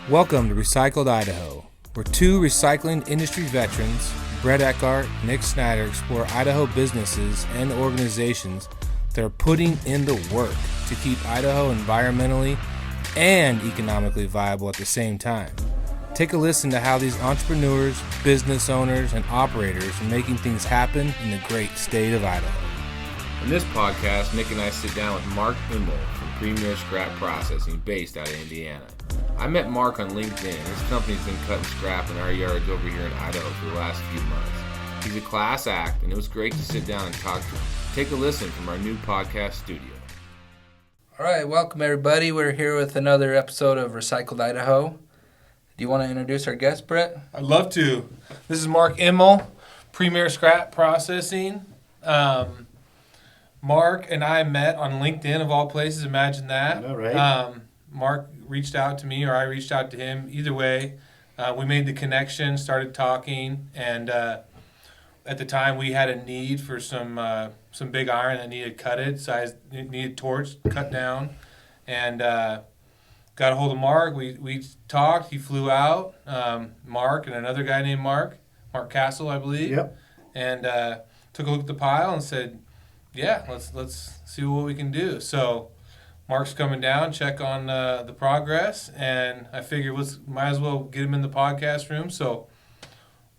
Welcome to Recycled Idaho, where two recycling industry veterans, Brett Eckhart and Nick Snyder, explore Idaho businesses and organizations that are putting in the work to keep Idaho environmentally and economically viable at the same time. Take a listen to how these entrepreneurs, business owners, and operators are making things happen in the great state of Idaho. In this podcast, Nick and I sit down with Mark Imel from Premier Scrap Processing based out of Indiana. I met Mark on LinkedIn. His company's been cutting scrap in our yards over here in Idaho for the last few months. He's a class act, and it was great to sit down and talk to him. Take a listen from our new podcast studio. All right, welcome everybody. We're here with another episode of Recycled Idaho. Do you want to introduce our guest, Brett? I'd love to. This is Mark Imel, Premier Scrap Processing. Mark and I met on LinkedIn, of all places. Imagine that. I know, right? Mark reached out to me, or I reached out to him. Either way, we made the connection, started talking, and at the time we had a need for some big iron that needed cutted, needed torched, cut down, and got a hold of Mark. We talked. He flew out. Mark and another guy named Mark Castle, I believe. Yep. And took a look at the pile and said, "Yeah, let's see what we can do." So Mark's coming down, check on the progress, and I figured might as well get him in the podcast room. So,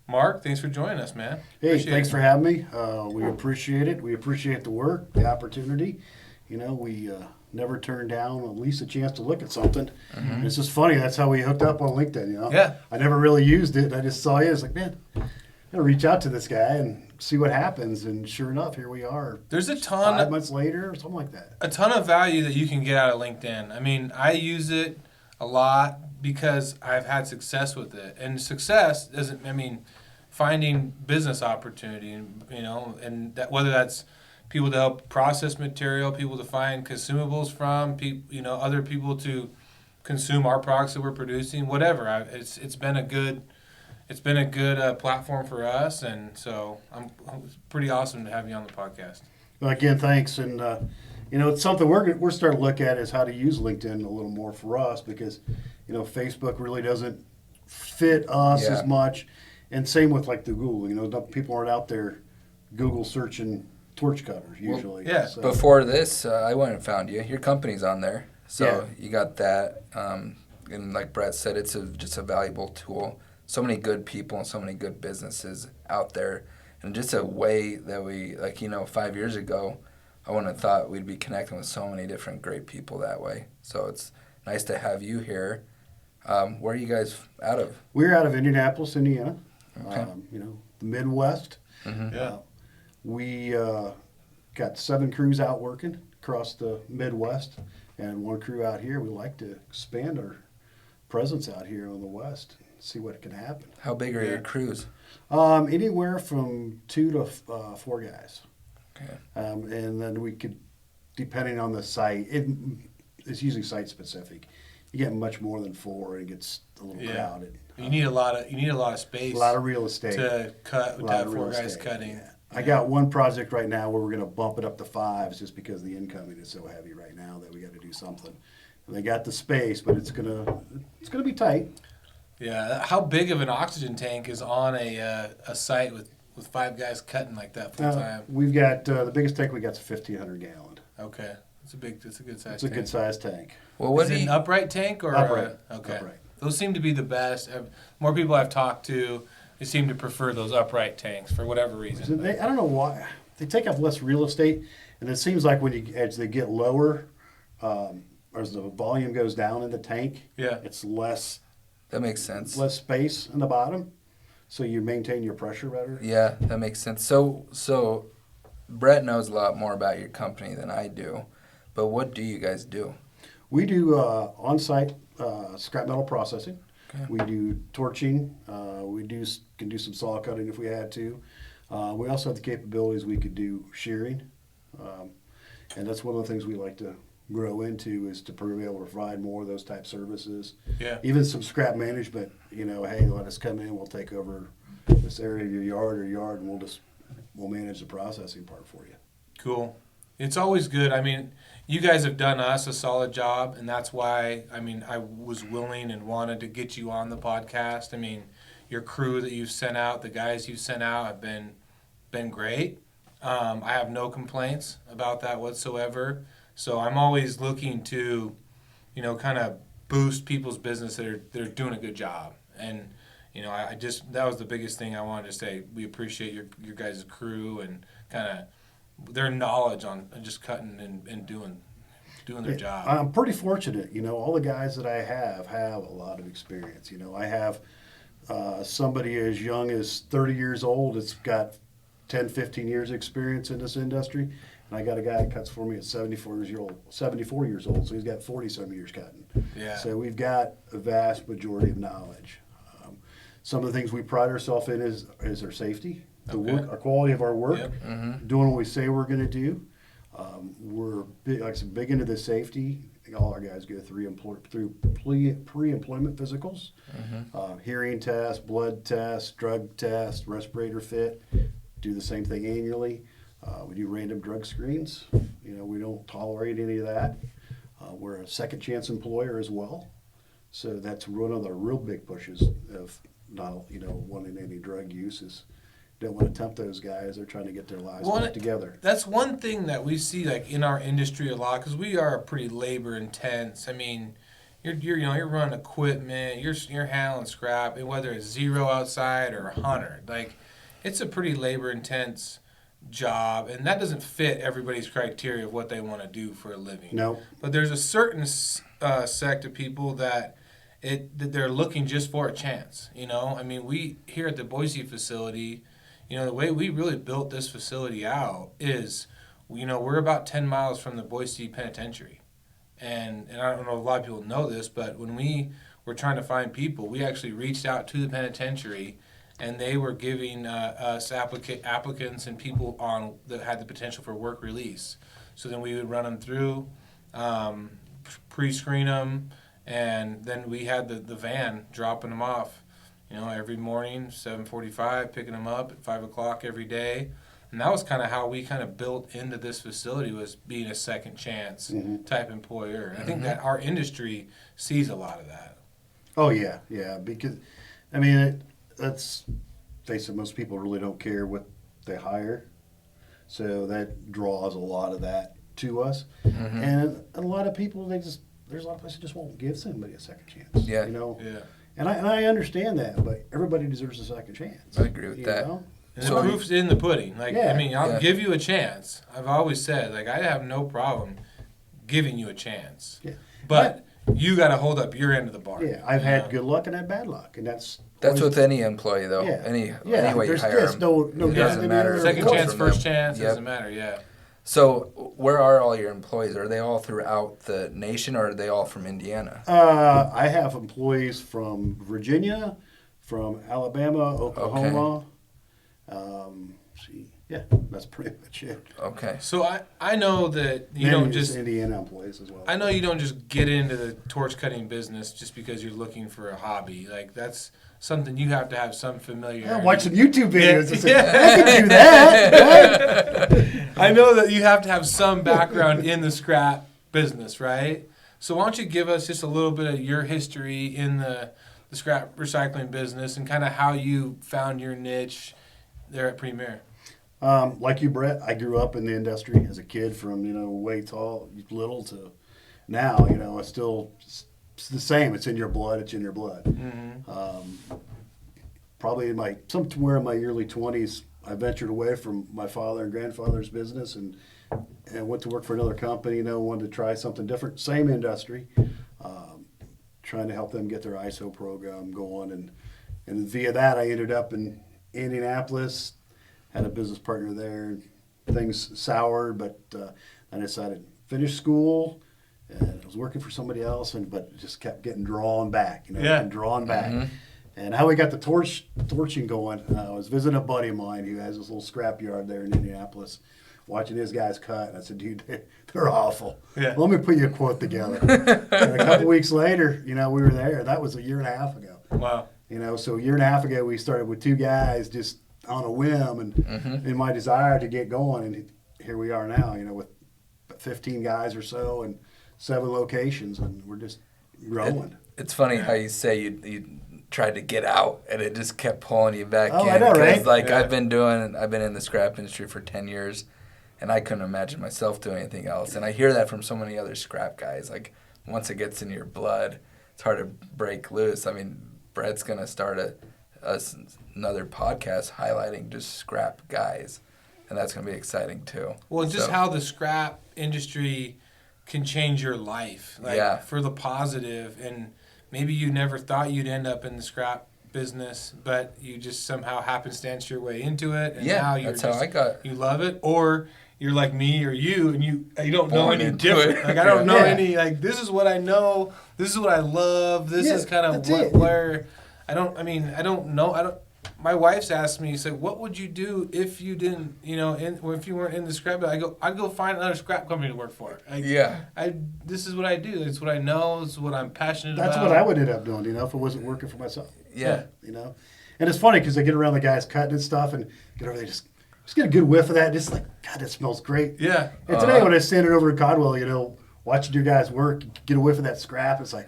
Mark, thanks for joining us, man. Hey, thanks for having me. We appreciate it. We appreciate the work, the opportunity. You know, we never turn down at least a chance to look at something. Mm-hmm. And it's just funny. That's how we hooked up on LinkedIn, you know? Yeah. I never really used it. I just saw you. I was like, man, I'm going to reach out to this guy and see what happens. And sure enough, here we are. There's a ton 5 months later or something like that. A ton of value that you can get out of LinkedIn. I mean, I use it a lot because I've had success with it. And success doesn't, finding business opportunity, you know, and that, whether that's people to help process material, people to find consumables from, other people to consume our products that we're producing, whatever. It's been a good platform for us, and so it's pretty awesome to have you on the podcast. Well, again, thanks. And, it's something we're starting to look at is how to use LinkedIn a little more for us because, Facebook really doesn't fit us as much. And same with like the Google, people aren't out there Google searching torch cutters usually. Well, yeah. So. Before this, I went and found you. Your company's on there. So you got that. And like Brett said, it's just a valuable tool. So many good people and so many good businesses out there. And just a way that we, 5 years ago, I wouldn't have thought we'd be connecting with so many different great people that way. So it's nice to have you here. Where are you guys out of? We're out of Indianapolis, Indiana. Okay. The Midwest. Mm-hmm. Yeah. We got 7 crews out working across the Midwest and 1 crew out here. We like to expand our presence out here on the West. See what can happen. How big are your crews? Anywhere from 2 to 4 guys. Okay. And then we could, depending on the site, it's usually site specific. You get much more than 4, it gets a little crowded. You need a lot of space. A lot of real estate to cut. To have 4 guys cutting. Yeah. I got one project right now where we're going to bump it up to 5s just because the incoming is so heavy right now that we got to do something. And they got the space, but it's gonna be tight. Yeah, how big of an oxygen tank is on a site with 5 guys cutting like that full time? We've got the biggest tank we got is 1,500 gallon. Okay, it's a good size. It's a good size tank. Well, is it an upright tank or upright? Okay, upright. Those seem to be the best. More people I've talked to, they seem to prefer those upright tanks for whatever reason. I don't know why they take up less real estate, and it seems like as they get lower, as the volume goes down in the tank, it's less. That makes sense. Less space in the bottom, so you maintain your pressure better. Yeah, that makes sense. So Brett knows a lot more about your company than I do, but what do you guys do? We do on-site scrap metal processing. Okay. We do torching. We can do some saw cutting if we had to. We also have the capabilities we could do shearing, and that's one of the things we like to grow into is to be able to provide more of those type services. Yeah. Even some scrap management. Hey, let us come in. We'll take over this area of your yard, and we'll manage the processing part for you. Cool. It's always good. I mean, you guys have done us a solid job, and that's why, I mean, I was willing and wanted to get you on the podcast. I mean, your crew that you've sent out, the guys you've sent out have been great. I have no complaints about that whatsoever. So I'm always looking to, kind of boost people's business that are doing a good job. And, I just, that was the biggest thing I wanted to say. We appreciate your guys' crew and kind of their knowledge on just cutting and doing their job. I'm pretty fortunate. All the guys that I have a lot of experience. I have somebody as young as 30 years old that's got 10, 15 years experience in this industry. And I got a guy that cuts for me at 74 years old, so he's got 40-some years cutting. Yeah. So we've got a vast majority of knowledge. Some of the things we pride ourselves in is our safety, work, our quality of our work, Yep. doing what we say we're going to do. We're big, like I said, big into the safety. All our guys go through pre-employment physicals, hearing test, blood test, drug test, respirator fit. Do the same thing annually. We do random drug screens. We don't tolerate any of that. We're a second chance employer as well. So that's one of the real big pushes of not, wanting any drug use is don't want to tempt those guys. They're trying to get their lives back together. That's one thing that we see like in our industry a lot because we are pretty labor intense. I mean, you're running equipment, you're handling scrap, and whether it's 0 outside or 100, like it's a pretty labor intense job, and that doesn't fit everybody's criteria of what they want to do for a living. No. But there's a certain sect of people that they're looking just for a chance. I mean, we here at the Boise facility, the way we really built this facility out is, we're about 10 miles from the Boise Penitentiary. And I don't know if a lot of people know this, but when we were trying to find people, we actually reached out to the penitentiary, and they were giving us applicants and people that had the potential for work release. So then we would run them through, pre-screen them, and then we had the van dropping them off, every morning, 7:45, picking them up at 5 o'clock every day. And that was kind of how we kind of built into this facility, was being a second chance type employer. And I think that our industry sees a lot of that. Oh, yeah, because, I mean, let's face it, most people really don't care what they hire. So that draws a lot of that to us. And a lot of people, there's a lot of places that just won't give somebody a second chance. Yeah. Yeah. And I understand that, but everybody deserves a second chance. I agree with that. And the proof's in the pudding. Like, Yeah. I mean, I'll give you a chance. I've always said, like, I have no problem giving you a chance. Yeah. But you got to hold up your end of the bargain. Yeah, I've had good luck and had bad luck, and that's with any employee, though. Yeah. Any Yeah, way you there's hire just them. no It doesn't matter. Second Comes chance, from first them. chance, Yep. doesn't matter, yeah. So, where are all your employees? Are they all throughout the nation, or are they all from Indiana? I have employees from Virginia, from Alabama, Oklahoma. Yeah, that's pretty much it. Okay. So I know that you Maybe don't just just Indiana employees as well. I know you don't just get into the torch cutting business just because you're looking for a hobby. Like, that's something you have to have some familiarity. Yeah, watch some YouTube videos and say, Yeah. I can do that. Right? I know that you have to have some background in the scrap business, right? So why don't you give us just a little bit of your history in the scrap recycling business and kind of how you found your niche there at Premier? Like you, Brett, I grew up in the industry as a kid from, way tall, little to now, it's still it's the same. It's in your blood. It's in your blood. Probably somewhere in my early 20s, I ventured away from my father and grandfather's business and went to work for another company, wanted to try something different, same industry, trying to help them get their ISO program going. And via that, I ended up in Indianapolis, had a business partner there. Things soured, but I decided to finish school. And I was working for somebody else, but just kept getting drawn back, and drawn back. And how we got the torching going, I was visiting a buddy of mine who has this little scrap yard there in Indianapolis, watching his guys cut. And I said, dude, they're awful. Yeah. Let me put you a quote together. And a couple weeks later, we were there. That was a year and a half ago. Wow. So a year and a half ago, we started with 2 guys just on a whim and in my desire to get going. And here we are now, with 15 guys or so and 7 locations, and we're just growing. It's funny how you say you tried to get out and it just kept pulling you back in. I know, right? 'Cause, like, I've been in the scrap industry for 10 years, and I couldn't imagine myself doing anything else. And I hear that from so many other scrap guys. Like, once it gets in your blood, it's hard to break loose. I mean, Brett's going to start another podcast highlighting just scrap guys, and that's going to be exciting too. Well, just how the scrap industry can change your life, like for the positive, and maybe you never thought you'd end up in the scrap business, but you just somehow happenstance your way into it, and now that's how I got. You love it, or you're like me or you, and you don't know any into different. it. Like I don't know any. Like this is what I know. This is what I love. This is kind of where I don't. I mean, I don't know. I don't. My wife's asked me, said, "What would you do if you didn't, if you weren't in the scrap?" I'd go find another scrap company to work for. This is what I do. It's what I know. It's what I'm passionate about. That's what I would end up doing, if it wasn't working for myself. Yeah. And it's funny because I get around the guys cutting and stuff, and get over there, just get a good whiff of that. Just like, God, that smells great. Yeah. And today when I was standing over in Codwell, watching you guys work, get a whiff of that scrap. It's like,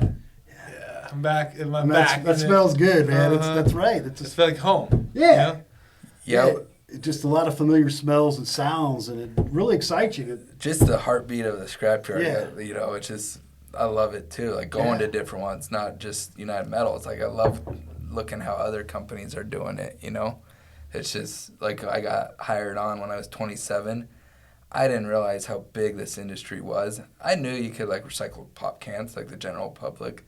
I'm back in my back. That smells good, man. That's right. It's just like home. Yeah. Yeah. Just a lot of familiar smells and sounds, and it really excites you. Just the heartbeat of the scrapyard. Yeah. It's just, I love it too. Like going to different ones, not just United Metal. It's like I love looking how other companies are doing it. It's just like I got hired on when I was 27. I didn't realize how big this industry was. I knew you could like recycle pop cans, like the general public.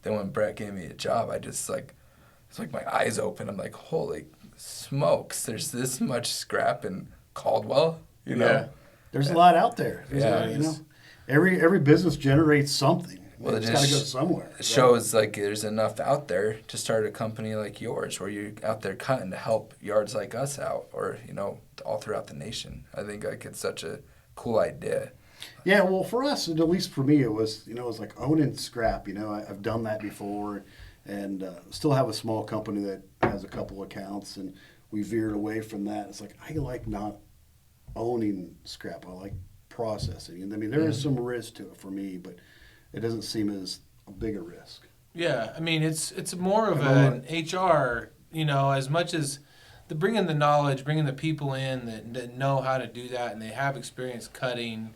Then when Brett gave me a job, I just it's like my eyes open. I'm like, holy smokes! There's this much scrap in Caldwell. Yeah. There's a lot out there. Every business generates something. Well, it's got to go somewhere. It shows like there's enough out there to start a company like yours, where you're out there cutting to help yards like us out, or all throughout the nation. I think like it's such a cool idea. Yeah, well, for us, and at least for me, it was like owning scrap. I've done that before, and still have a small company that has a couple accounts, and we veered away from that. It's like I like not owning scrap. I like processing, and I mean there is some risk to it for me, but it doesn't seem as a bigger risk. Yeah, I mean it's more of an HR. As much as bringing the knowledge, bringing the people in that know how to do that, and they have experience cutting.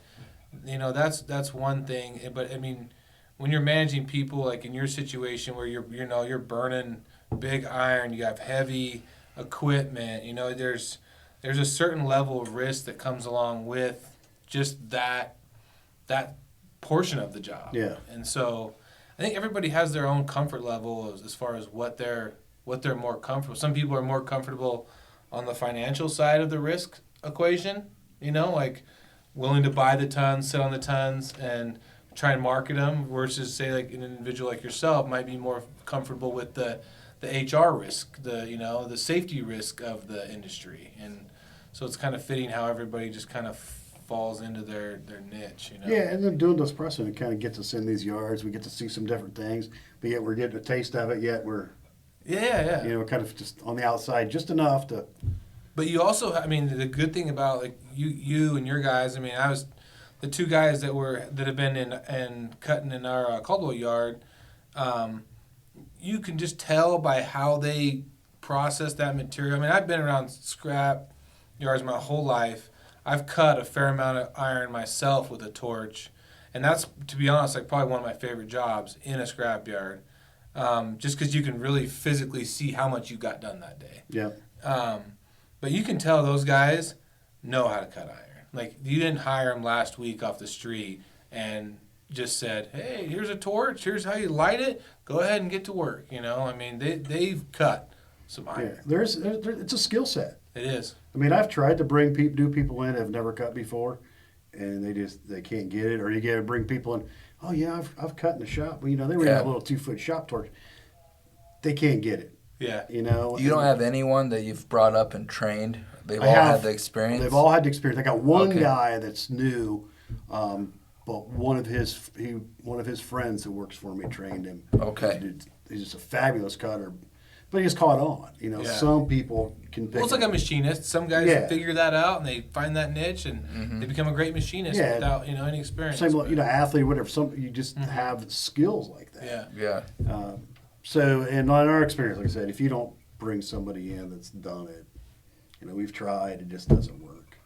That's one thing, but I mean, when you're managing people, like in your situation where you're burning big iron, you have heavy equipment, there's a certain level of risk that comes along with just that portion of the job. Yeah. And so I think everybody has their own comfort level as far as what they're more comfortable. Some people are more comfortable on the financial side of the risk equation, like willing to buy the tons, sit on the tons, and try and market them, versus say like an individual like yourself might be more comfortable with the HR risk, the safety risk of the industry, and so it's kind of fitting how everybody just kind of falls into their niche. Yeah, and then doing this pressing, it kind of gets us in these yards. We get to see some different things, but yet we're getting a taste of it. Yet we're kind of just on the outside, just enough to. But you also, I mean, the good thing about like you and your guys. I mean, I was the two guys that have been in and cutting in our Caldwell yard. You can just tell by how they process that material. I mean, I've been around scrap yards my whole life. I've cut a fair amount of iron myself with a torch, and that's, to be honest, like probably one of my favorite jobs in a scrap yard. Just because you can really physically see how much you got done that day. Yeah. But you can tell those guys know how to cut iron. Like, you didn't hire them last week off the street and just said, hey, here's a torch, here's how you light it, go ahead and get to work. I mean, they've cut some iron. Yeah. It's a skill set. It is. I mean, I've tried to bring new people in that have never cut before, and they can't get it. Or you get to bring people in, oh yeah, I've cut in the shop. Well, they were in a little 2-foot shop torch. They can't get it. Yeah. You don't have anyone that you've brought up and trained? They've all had the experience? They've all had the experience. I got one guy that's new, but one of his friends who works for me trained him. Okay. He's just a fabulous cutter. but he just caught on. Yeah. Some people can pick Well, it's like a machinist. Some guys figure that out and they find that niche and they become a great machinist without any experience. Same, athlete, whatever. You just have skills like that. Yeah. So, and in our experience, like I said, if you don't bring somebody in that's done it, we've tried, it just doesn't work.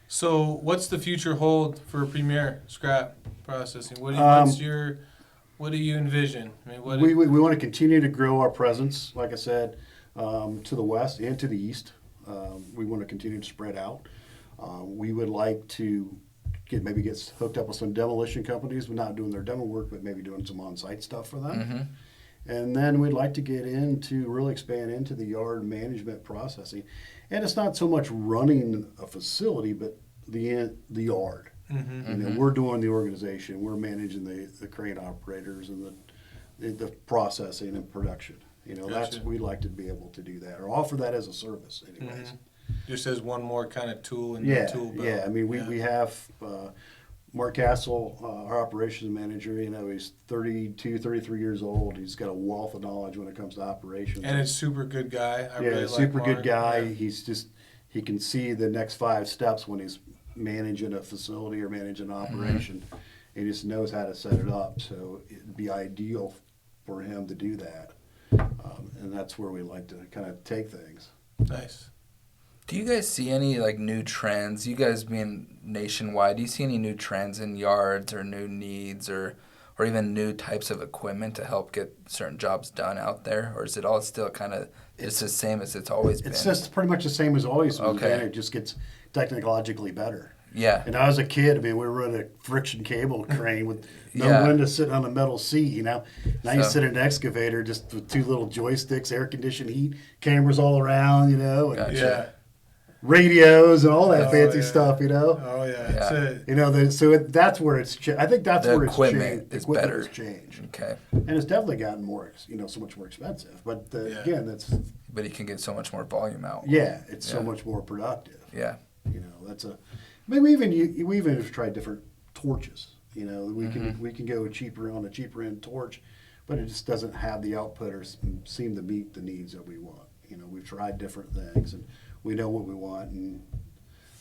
So, what's the future hold for Premier Scrap Processing? What do you envision? I mean, we want to continue to grow our presence, like I said, to the west and to the east. We want to continue to spread out. We would like to get hooked up with some demolition companies. We're not doing their demo work, but maybe doing some on-site stuff for them. Mm-hmm. And then we'd like to really expand into the yard management processing. And it's not so much running a facility, but the yard. Mm-hmm. We're doing the organization. We're managing the crane operators and the processing and production. Gotcha. We'd like to be able to do that or offer that as a service anyways. Mm-hmm. Just as one more kind of tool in the tool belt. Yeah. I mean, we have Mark Castle, our operations manager. He's 32, 33 years old. He's got a wealth of knowledge when it comes to operations. And a super good guy. I really super like good Mark. guy. Yeah. He can see the next 5 steps when he's managing a facility or managing an operation. He just knows how to set it up. So it'd be ideal for him to do that. And that's where we like to kind of take things. Nice. Do you guys see any new trends? You guys being nationwide, do you see any new trends in yards or new needs or even new types of equipment to help get certain jobs done out there? Or is it all still kind of it's the same as it's always been? It's just pretty much the same as always been. Okay. It just gets technologically better. Yeah. And I was a kid, we were running a friction cable crane with no Yeah. window sitting on a metal seat, Now you So- sit in an excavator just with 2 little joysticks, air conditioned heat, cameras all around, and Gotcha. Yeah. radios and all that Oh, fancy yeah. stuff, Oh, yeah. That's it. That's where it's I think that's The where it's equipment changed. is Equipment better. has changed. Okay. And it's definitely gotten more, so much more expensive. But Yeah. again, that's, But you can get so much more volume out. it's so Yeah. much more productive. Yeah. We even have tried different torches. We can go on a cheaper end torch, but it just doesn't have the output or seem to meet the needs that we want. We've tried different things, and we know what we want and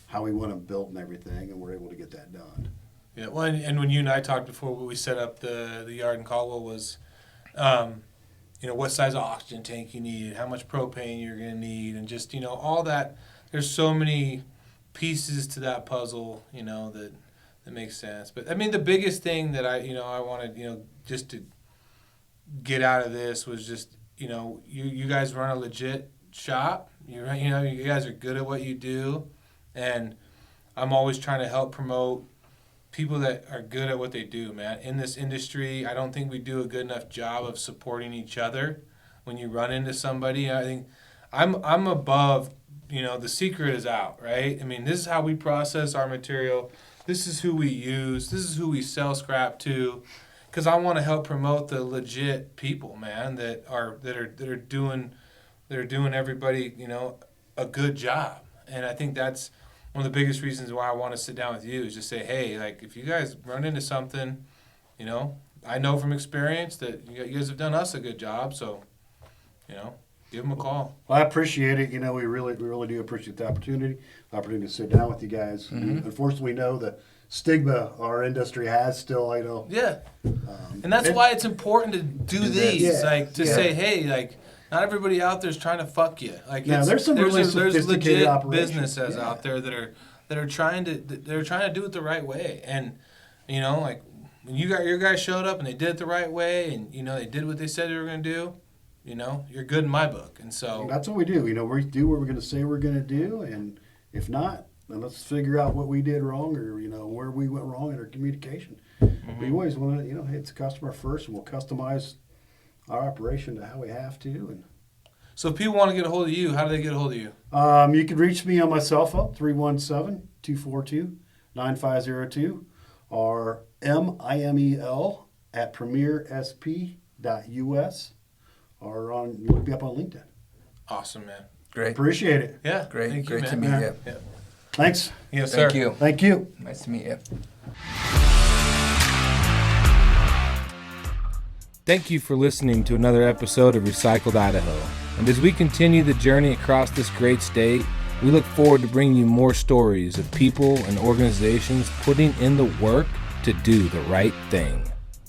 how we want them built and everything, and we're able to get that done. Yeah. Well, and when you and I talked before, when we set up the yard in Caldwell was, what size oxygen tank you need, how much propane you're going to need, and just all that. There's so many pieces to that puzzle, that makes sense. But I mean, the biggest thing that I wanted, just to get out of this was just, you guys run a legit shop. You guys are good at what you do, and I'm always trying to help promote people that are good at what they do, man. In this industry, I don't think we do a good enough job of supporting each other. When you run into somebody, I think I'm above. The secret is out, right? I mean, this is how we process our material. This is who we use. This is who we sell scrap to. Because I want to help promote the legit people, man, that are doing everybody, a good job. And I think that's one of the biggest reasons why I want to sit down with you is just say, hey, if you guys run into something, I know from experience that you guys have done us a good job. So, give them a call. Well, I appreciate it. We really do appreciate the opportunity to sit down with you guys. Mm-hmm. Unfortunately, we know the stigma our industry has still. Yeah, and that's why it's important to do these. Yeah, Say, hey, not everybody out there is trying to fuck you. There's some really sophisticated legit operations. businesses out there that are trying to do it the right way. And when your guys showed up and they did it the right way, and they did what they said they were going to do. You're good in my book. And so that's what we do. We do what we're going to say we're going to do, and if not, then let's figure out what we did wrong or where we went wrong in our communication. Mm-hmm. We always want to hey, it's the customer first, and we'll customize our operation to how we have to. And so if people want to get a hold of you, how do they get a hold of you? you can reach me on my cell phone 317-242-9502 or mimel@premiersp.us. Or look me up on LinkedIn. Awesome, man. Great. Appreciate it. Yeah. Great. Thank Great you, to man. meet you. Yeah. Thanks. Yes, Thank sir. you. Thank you. Nice to meet you. Thank you for listening to another episode of Recycled Idaho. And as we continue the journey across this great state, we look forward to bringing you more stories of people and organizations putting in the work to do the right thing.